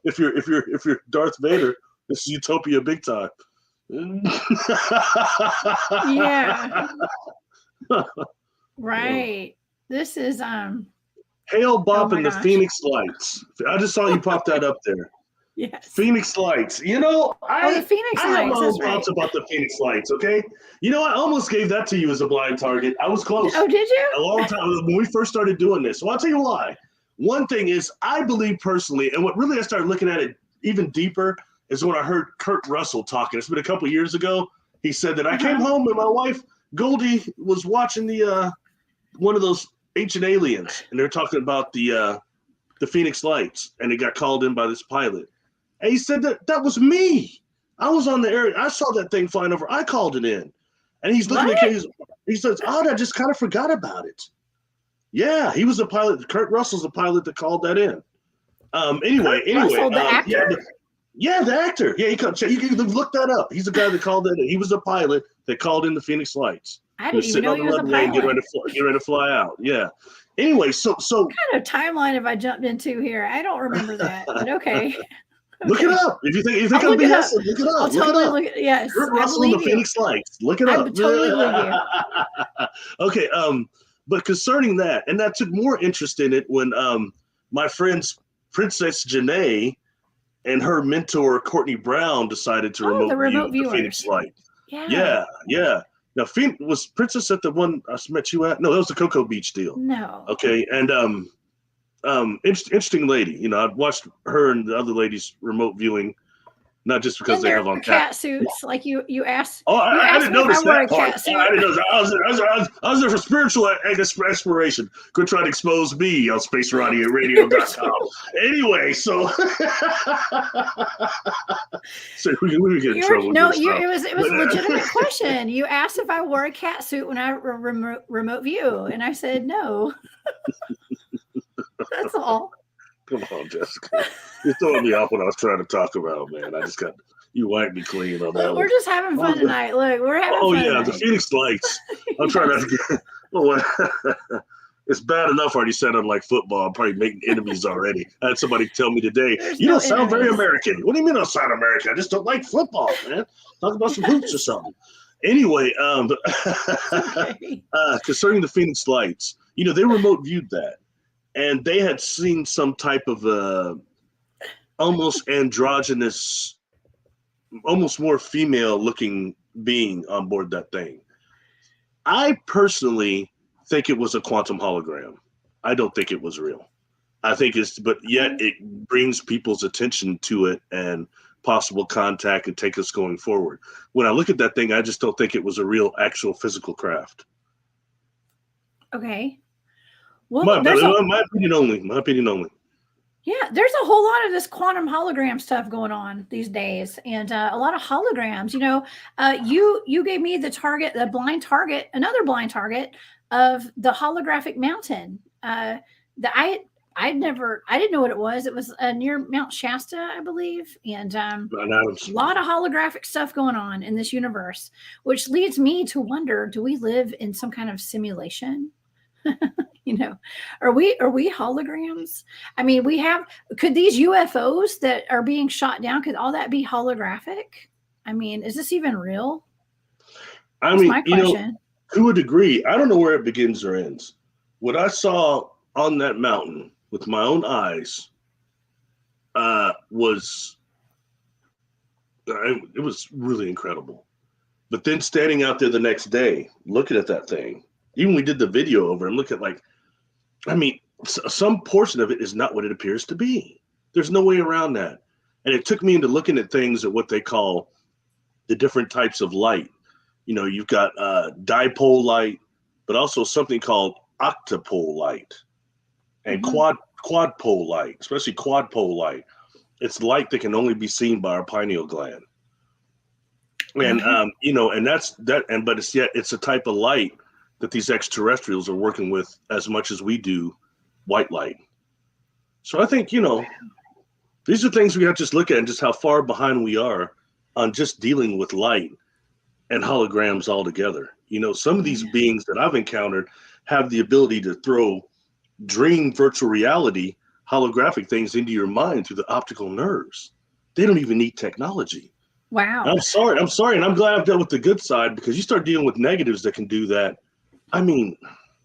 if you're Darth Vader, this is utopia big time. Yeah. Right. This is Hail Bop and the Phoenix Lights. I just saw you pop that up there. Yes. Phoenix Lights. You know, the Phoenix Lights. I have my own thoughts about the Phoenix Lights, okay? You know, I almost gave that to you as a blind target. I was close. Oh, did you? A long time when we first started doing this. Well, I'll tell you why. One thing is, I believe personally, and what really I started looking at it even deeper is when I heard Kurt Russell talking. It's been a couple years ago. He said that I came home and my wife, Goldie, was watching the one of those Ancient Aliens, and they're talking about the Phoenix Lights, and it got called in by this pilot. And he said that was me. I was on the area. I saw that thing flying over. I called it in. And he's looking at it. He says, I just kind of forgot about it. Yeah, he was a pilot. Kurt Russell's the pilot that called that in. Anyway, Russell, the actor? Yeah, the actor. Yeah, you can look that up. He's the guy that called that in. He was the pilot that called in the Phoenix Lights. I didn't even know he was a pilot. Get ready to fly out. Yeah. Anyway, so what kind of timeline have I jumped into here? I don't remember that, but okay. Look it up. If you think I'm BSing, look it up. I'll totally look it up. Yes. Kurt Russell and the Phoenix Lights. Look it up. I totally believe you. Okay. But concerning that, and I took more interest in it when my friends Princess Janae and her mentor Courtney Brown decided to remote view the Phoenix Light. Yeah. Now, was Princess at the one I met you at? No, that was the Cocoa Beach deal. No. Okay, and interesting lady. You know, I've watched her and the other ladies remote viewing, not just because In they their have on cat suits, like you asked. Oh, You I asked didn't me if notice I wore that a part. cat suit. I didn't notice. I was there for spiritual exploration. Could try to expose me on spaceradio.com. Anyway, so we would get in trouble. It was a legitimate question. You asked if I wore a cat suit when I remote view, and I said no. That's all. Come on, Jessica. You're throwing me off what I was trying to talk about, man. I just got you wiped me clean on that. We're just having fun tonight. Look, we're having fun. Oh yeah, the Phoenix Lights. I'm trying not to get. It's bad enough already said I'm like football. I'm probably making enemies already. I had somebody tell me today, you don't sound very American. What do you mean I don't sound American? I just don't like football, man. Talk about some hoops or something. Anyway, concerning the Phoenix Lights, you know, they remote viewed that. And they had seen some type of almost androgynous, almost more female-looking being on board that thing. I personally think it was a quantum hologram. I don't think it was real. I think but yet it brings people's attention to it and possible contact and take us going forward. When I look at that thing, I just don't think it was a real, actual physical craft. Okay. Well, my opinion only. My opinion only. Yeah, there's a whole lot of this quantum hologram stuff going on these days, and a lot of holograms. You know, you gave me another blind target of the holographic mountain. I didn't know what it was. It was near Mount Shasta, I believe, and a lot of holographic stuff going on in this universe, which leads me to wonder: do we live in some kind of simulation? You know, are we holograms? I mean, could these UFOs that are being shot down, could all that be holographic? I mean, is this even real? That's my question. You know, to a degree, I don't know where it begins or ends. What I saw on that mountain with my own eyes was really incredible. But then standing out there the next day, looking at that thing, even we did the video over and look at some portion of it is not what it appears to be. There's no way around that. And it took me into looking at things at what they call the different types of light. You know, you've got dipole light, but also something called octopole light and quad pole light, especially quad pole light. It's light that can only be seen by our pineal gland. And, you know, and but it's a type of light that these extraterrestrials are working with as much as we do white light. So I think, you know, these are things we have to just look at and just how far behind we are on just dealing with light and holograms altogether. You know, some of these beings that I've encountered have the ability to throw dream virtual reality holographic things into your mind through the optical nerves. They don't even need technology. Wow. I'm sorry. And I'm glad I've dealt with the good side, because you start dealing with negatives that can do that. I mean,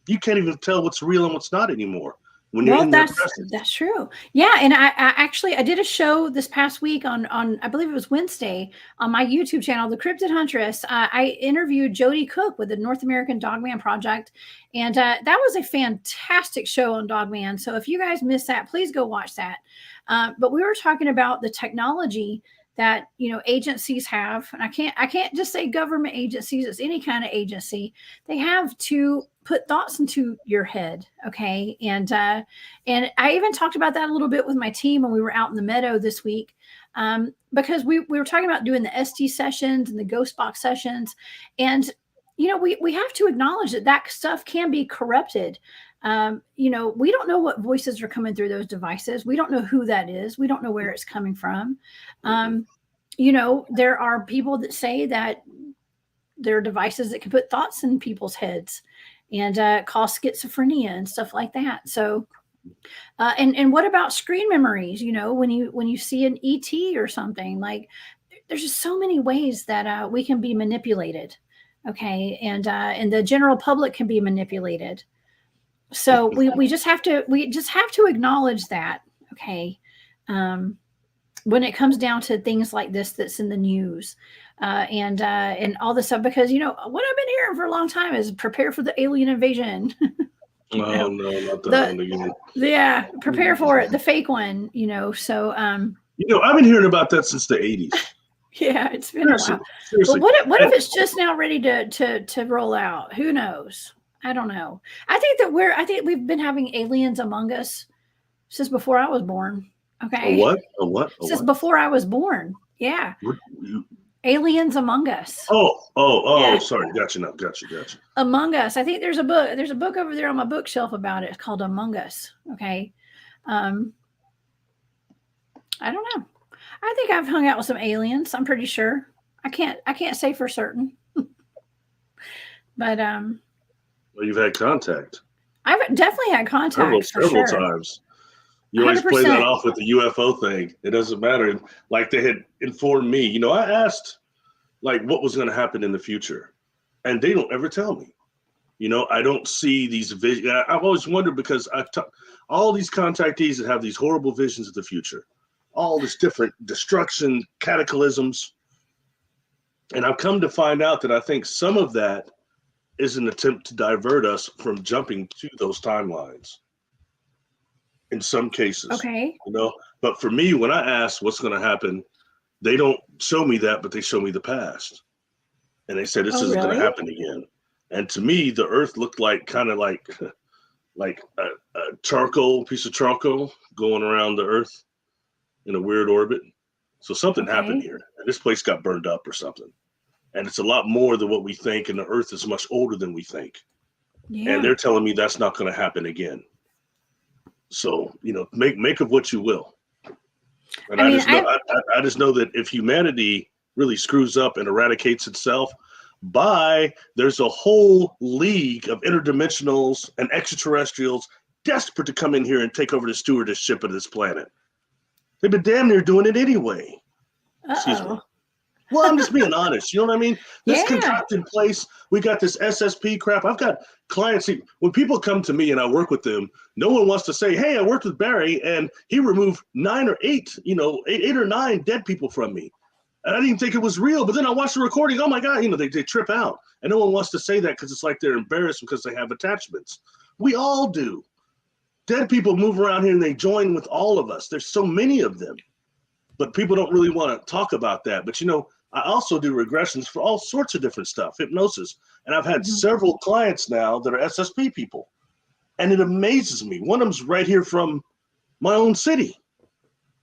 you can't even tell what's real and what's not anymore. That's true. Yeah, and I did a show this past week on I believe it was Wednesday on my YouTube channel, The Cryptid Huntress. I interviewed Jody Cook with the North American Dogman Project, and that was a fantastic show on Dogman. So if you guys missed that, please go watch that. But we were talking about the technology that, you know, agencies have, and I can't just say government agencies. It's any kind of agency. They have to put thoughts into your head, okay? And I even talked about that a little bit with my team when we were out in the meadow this week, because we were talking about doing the ST sessions and the ghost box sessions, and you know, we have to acknowledge that stuff can be corrupted. You know, we don't know what voices are coming through those devices. We don't know who that is. We don't know where it's coming from. You know, there are people that say that there are devices that can put thoughts in people's heads and cause schizophrenia and stuff like that. So, and what about screen memories? You know, when you see an ET or something, like, there's just so many ways that we can be manipulated. Okay, and the general public can be manipulated. So we just have to acknowledge that, okay, when it comes down to things like this that's in the news, and all this stuff, because, you know, what I've been hearing for a long time is prepare for the alien invasion. Oh, no, not that one again. Yeah, prepare for it. The fake one, So, I've been hearing about that since the 80s. Yeah, it's been a while. Seriously. But what if it's just now ready to roll out? Who knows? I don't know. I think we've been having aliens among us since before I was born. Okay. A what? Since before I was born. Yeah. Aliens among us. Yeah. Sorry. Gotcha. Among Us. I think there's a book over there on my bookshelf about it. It's called Among Us. Okay. I don't know. I think I've hung out with some aliens. I'm pretty sure. I can't say for certain. But well, you've had contact. I've definitely had contact several times. You always 100%. Play that off with the UFO thing. It doesn't matter. Like they had informed me. I asked like what was going to happen in the future, and they don't ever tell me. I don't see these visions. I've always wondered because all these contactees that have these horrible visions of the future, all this different destruction, cataclysms, and I've come to find out that I think some of that is an attempt to divert us from jumping to those timelines. In some cases, okay, but for me, when I ask what's going to happen, they don't show me that, but they show me the past, and they say this isn't going to happen again. And to me, the Earth looked kind of like a charcoal piece of charcoal going around the Earth in a weird orbit. So something happened here, and this place got burned up or something. And it's a lot more than what we think, and the Earth is much older than we think. Yeah. And they're telling me that's not going to happen again. So, make of what you will. And I just know that if humanity really screws up and eradicates itself, there's a whole league of interdimensionals and extraterrestrials desperate to come in here and take over the stewardship of this planet. They've been damn near doing it anyway. Excuse me. Well, I'm just being honest. You know what I mean? This concocted place, we got this SSP crap. I've got clients. When people come to me and I work with them, no one wants to say, hey, I worked with Barry and he removed 9 or 8, 8 or 9 dead people from me. And I didn't think it was real. But then I watched the recording. Oh, my God. They trip out. And no one wants to say that because it's like they're embarrassed because they have attachments. We all do. Dead people move around here and they join with all of us. There's so many of them. But people don't really want to talk about that. But, I also do regressions for all sorts of different stuff, hypnosis. And I've had several clients now that are SSP people. And it amazes me. One of them's right here from my own city.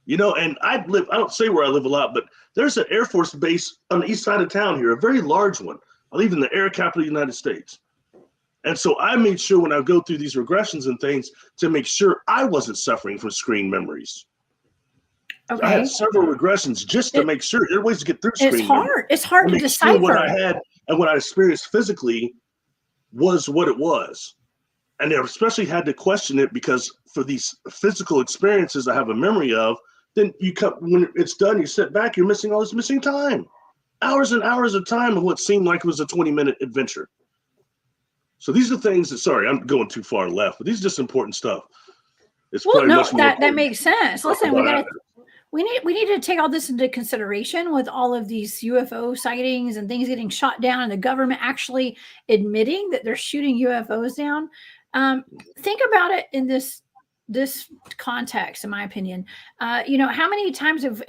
And I don't say where I live a lot, but there's an Air Force base on the east side of town here, a very large one. I live in the air capital of the United States. And so I made sure when I go through these regressions and things to make sure I wasn't suffering from screen memories. Okay. I had several regressions just to make sure. There are ways to get through screen. It's hard to decipher. Sure what I had and what I experienced physically was what it was. And I especially had to question it because for these physical experiences I have a memory of, then when it's done, you sit back, you're missing all this missing time. Hours and hours of time of what seemed like it was a 20-minute adventure. So these are things that, sorry, I'm going too far left, but these are just important stuff. It's that makes sense. Listen, we need to take all this into consideration with all of these UFO sightings and things getting shot down and the government actually admitting that they're shooting UFOs down. Think about it in this context, in my opinion. How many times have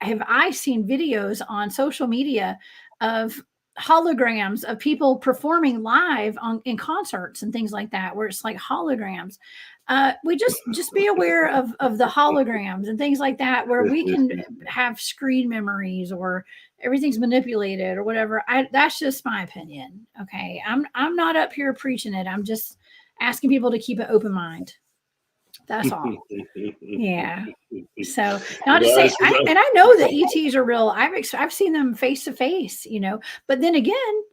I seen videos on social media of holograms of people performing live in concerts and things like that, where it's like holograms. We just be aware of the holograms and things like that, where we can have screen memories or everything's manipulated or whatever. That's just my opinion. Okay. I'm not up here preaching it. I'm just asking people to keep an open mind. That's all. Yeah. So not to say, I know that ETs are real. I've seen them face to face, but then again,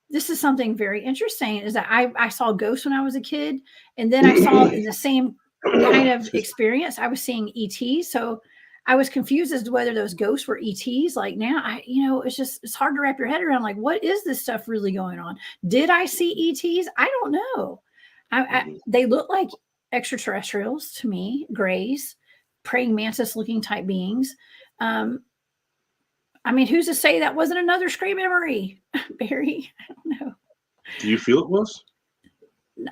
this is something very interesting is that I saw ghosts when I was a kid. And then I saw in the same kind of experience, I was seeing ETs. So I was confused as to whether those ghosts were ETs. Like now, it's hard to wrap your head around, like, what is this stuff really going on? Did I see ETs? I don't know. They look like extraterrestrials to me, grays, praying mantis looking type beings. Who's to say that wasn't another screen memory, Barry? I don't know. Do you feel it was?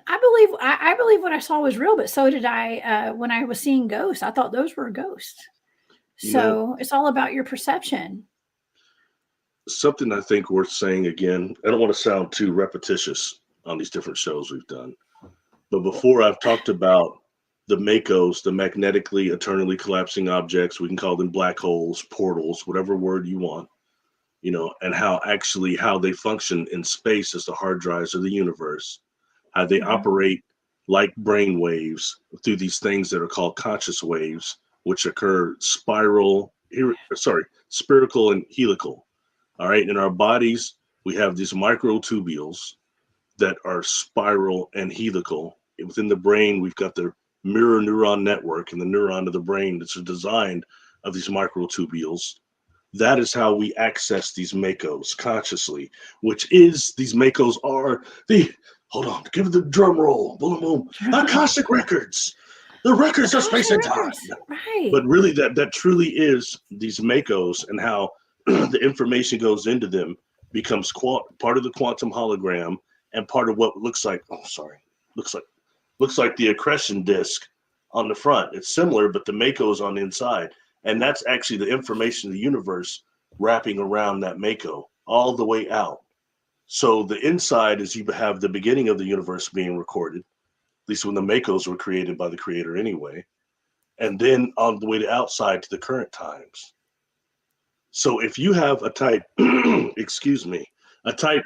I believe what I saw was real, but so did I when I was seeing ghosts. I thought those were ghosts. So it's all about your perception. Something I think worth saying again, I don't want to sound too repetitious on these different shows we've done, but before I've talked about the MACOs, the magnetically eternally collapsing objects, we can call them black holes, portals, whatever word you want, and how they function in space as the hard drives of the universe, how they operate like brain waves through these things that are called conscious waves, which occur spherical and helical. All right. In our bodies, we have these microtubules that are spiral and helical. Within the brain, we've got the mirror neuron network and the neuron of the brain that's designed of these microtubules. That is how we access these MACOs consciously, which is these MACOs are hold on, give it the drum roll, boom, boom, Akashic records, the records of space and time. Right. But really that truly is these MACOs, and how the information goes into them becomes part of the quantum hologram and part of what looks like the accretion disk on the front. It's similar, but the MACO is on the inside. And that's actually the information of the universe wrapping around that MACO all the way out. So the inside is you have the beginning of the universe being recorded, at least when the MACOs were created by the creator anyway, and then on the way to outside to the current times. So if you have a type, a type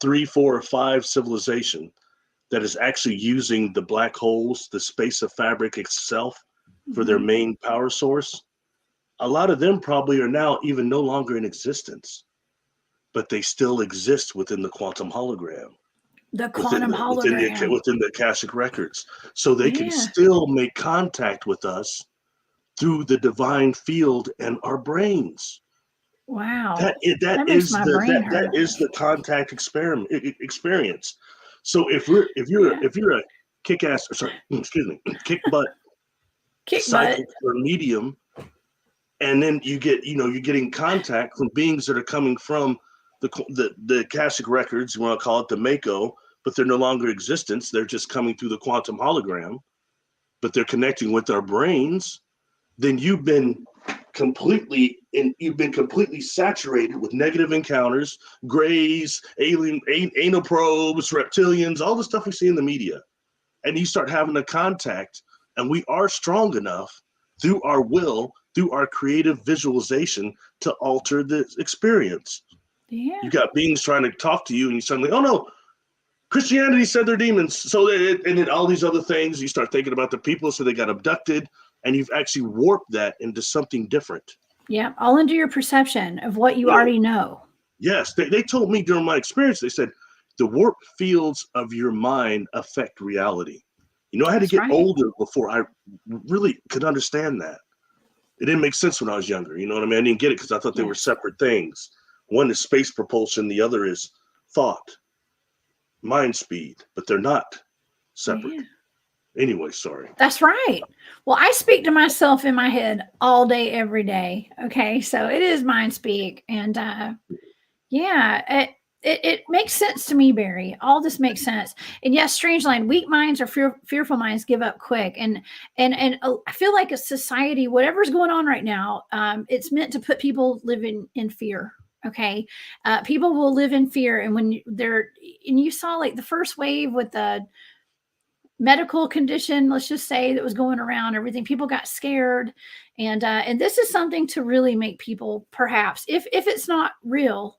3, 4, or 5 civilization that is actually using the black holes, the space of fabric itself, for their main power source, a lot of them probably are now even no longer in existence, but they still exist within the quantum hologram. Within the Akashic records. So they can still make contact with us through the divine field and our brains. Wow. That is the contact experience. So if you're a kick butt psychic or medium, and then you're getting contact from beings that are coming from the Akashic records, you want to call it the MACO, but they're no longer existence. They're just coming through the quantum hologram, but they're connecting with our brains. Then you've been completely saturated with negative encounters, grays, alien, anal probes, reptilians, all the stuff we see in the media. And you start having a contact, and we are strong enough through our will, through our creative visualization, to alter the experience. Yeah. You got beings trying to talk to you, and you suddenly, oh no, Christianity said they're demons. So and then all these other things, you start thinking about the people, so they got abducted, and you've actually warped that into something different. Yeah, all into your perception of what you already know. Yes, they told me during my experience, they said the warp fields of your mind affect reality. I had to get older before I really could understand that. It didn't make sense when I was younger. You know what I mean? I didn't get it because I thought they were separate things. One is space propulsion, the other is thought, mind speed, but they're not separate. Yeah. Anyway, sorry. That's right. Well, I speak to myself in my head all day, every day. Okay. So it is mind speak. And it makes sense to me, Barry. All this makes sense. And yes, Strangeland, weak minds or fearful minds give up quick. And I feel like a society, whatever's going on right now, it's meant to put people living in fear. Okay. People will live in fear. And when you saw like the first wave with the medical condition, let's just say, that was going around, everything, people got scared. And this is something to really make people, perhaps, if it's not real,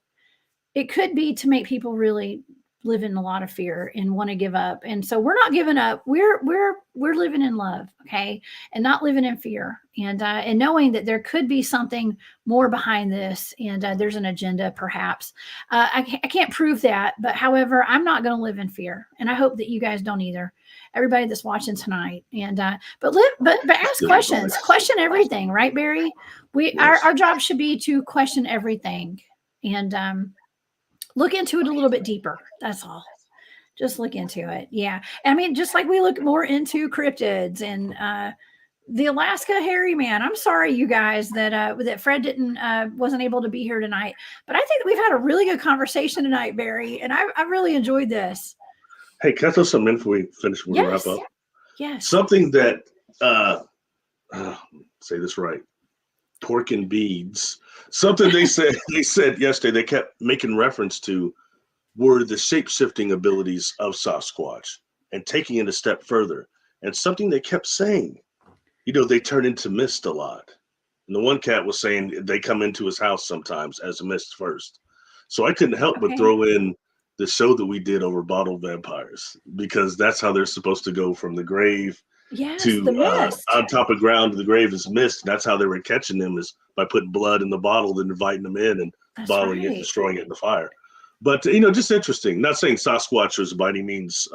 it could be to make people really live in a lot of fear and want to give up. And so we're not giving up. We're living in love, okay, and not living in fear, and knowing that there could be something more behind this, and there's an agenda, perhaps. I can't prove that, but however, I'm not going to live in fear, and I hope that you guys don't either. Everybody that's watching tonight, and but ask questions, question everything, right, Barry? Our job should be to question everything, and look into it a little bit deeper. That's all. Just look into it. Yeah. I mean, just like we look more into cryptids and the Alaska Hairy Man. I'm sorry, you guys, that Fred wasn't able to be here tonight. But I think that we've had a really good conversation tonight, Barry, and I really enjoyed this. Hey, can I throw something in before we finish? We're gonna wrap up. Yes. Something that say this right. Pork and beads. Something they said yesterday, they kept making reference to were the shape-shifting abilities of Sasquatch and taking it a step further. And something they kept saying, they turn into mist a lot. And the one cat was saying they come into his house sometimes as a mist first. So I couldn't help but throw in the show that we did over bottled vampires, because that's how they're supposed to go from the grave to the mist. On top of ground to the grave is mist. That's how they were catching them, is by putting blood in the bottle and inviting them in and bottling it and destroying it in the fire. But just interesting. Not saying Sasquatch was by any means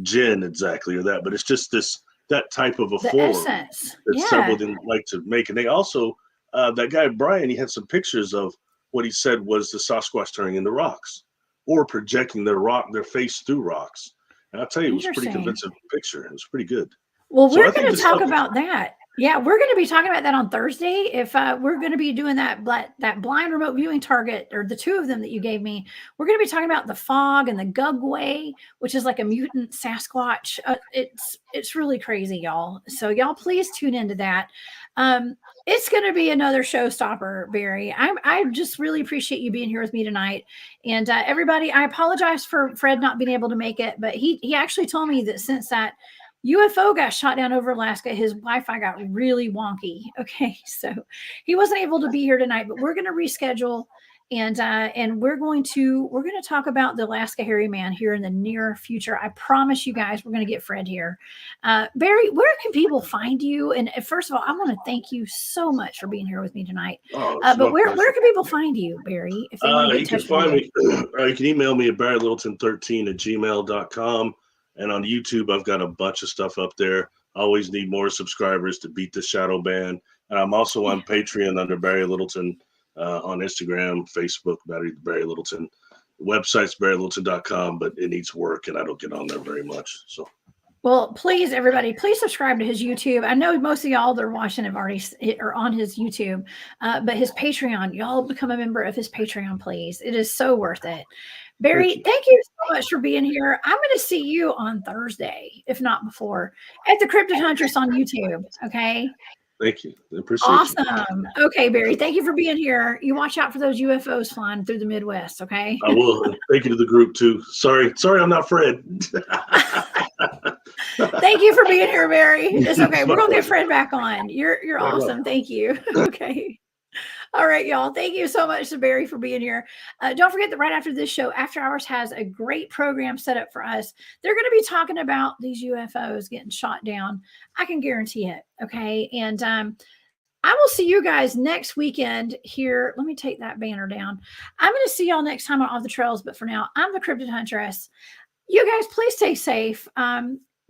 gin exactly or that, but it's just that type of a form essence that several didn't like to make. And they also that guy Brian, he had some pictures of what he said was the Sasquatch turning into rocks or projecting their face through rocks. And I'll tell you, it was a pretty convincing picture. It was pretty good. Well, we're going to talk about that. Yeah, we're going to be talking about that on Thursday. If we're going to be doing that blind remote viewing target, or the two of them that you gave me, we're going to be talking about the fog and the Gugway, which is like a mutant Sasquatch. It's really crazy, y'all. So y'all please tune into that. It's going to be another showstopper, Barry. I just really appreciate you being here with me tonight. And everybody, I apologize for Fred not being able to make it, but he actually told me that since that UFO got shot down over Alaska, his Wi-Fi got really wonky. Okay, so he wasn't able to be here tonight, but we're going to reschedule, and we're going to talk about the Alaska Hairy Man here in the near future. I promise you guys, we're going to get Fred here. Barry, where can people find you? And first of all, I want to thank you so much for being here with me tonight. But where can people find you, Barry? If they want to get in touch with you can email me at barrylittleton13@gmail.com. And on YouTube, I've got a bunch of stuff up there. I always need more subscribers to beat the shadow ban. And I'm also on Patreon under Barry Littleton, on Instagram, Facebook, Barry Littleton. The website's barrylittleton.com, but it needs work, and I don't get on there very much. So, well, please, everybody, please subscribe to his YouTube. I know most of y'all that are watching have already are on his YouTube, but his Patreon, y'all become a member of his Patreon, please. It is so worth it. Barry, thank you so much for being here. I'm going to see you on Thursday, if not before, at the Cryptid Huntress on YouTube. Okay. Thank you. I appreciate it. Awesome. Okay, Barry, thank you for being here. You watch out for those UFOs flying through the Midwest. Okay. I will. Thank you to the group too. Sorry, I'm not Fred. Thank you for being here, Barry. It's okay. We're going to get Fred back on. You're awesome. Thank you. Okay. All right, y'all. Thank you so much to Barry for being here. Don't forget that right after this show, After Hours has a great program set up for us. They're going to be talking about these UFOs getting shot down. I can guarantee it. Okay. And I will see you guys next weekend here. Let me take that banner down. I'm going to see y'all next time on Off the Trails. But for now, I'm the Cryptid Huntress. You guys, please stay safe.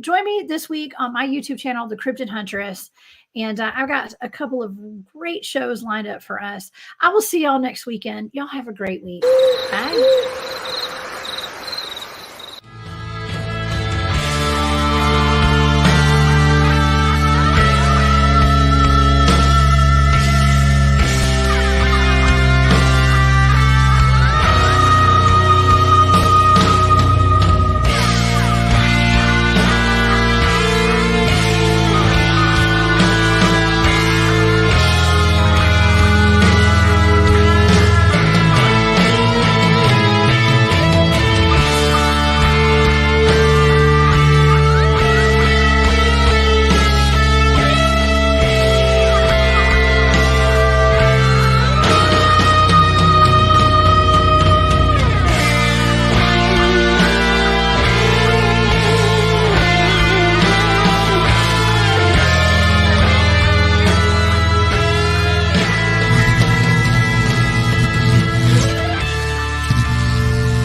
Join me this week on my YouTube channel, The Cryptid Huntress. And I've got a couple of great shows lined up for us. I will see y'all next weekend. Y'all have a great week. Bye.